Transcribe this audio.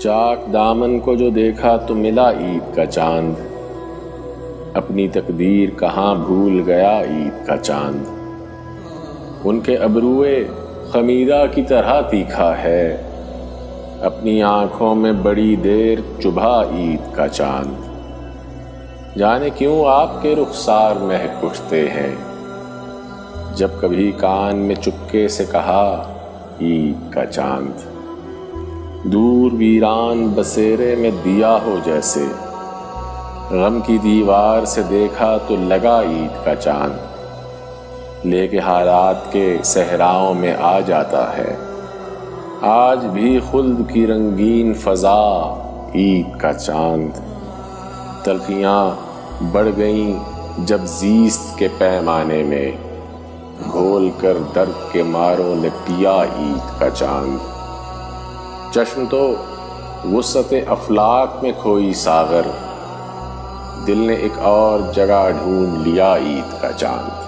چاک دامن کو جو دیکھا تو ملا عید کا چاند، اپنی تقدیر کہاں بھول گیا عید کا چاند۔ ان کے ابروئے خمیرہ کی طرح تیکھا ہے، اپنی آنکھوں میں بڑی دیر چبھا عید کا چاند۔ جانے کیوں آپ کے رخسار مہک اٹھتے ہیں، جب کبھی کان میں چپکے سے کہا عید کا چاند۔ دور ویران بسیرے میں دیا ہو جیسے، غم کی دیوار سے دیکھا تو لگا عید کا چاند۔ لے کے حالات کے صحراؤں میں آ جاتا ہے، آج بھی خلد کی رنگین فضا عید کا چاند۔ تلخیاں بڑھ گئیں جب زیست کے پیمانے میں، گھول کر درد کے ماروں نے پیا عید کا چاند۔ چشم تو وسعت افلاک میں کھوئی ساغر، دل نے ایک اور جگہ ڈھونڈ لیا عید کا چاند۔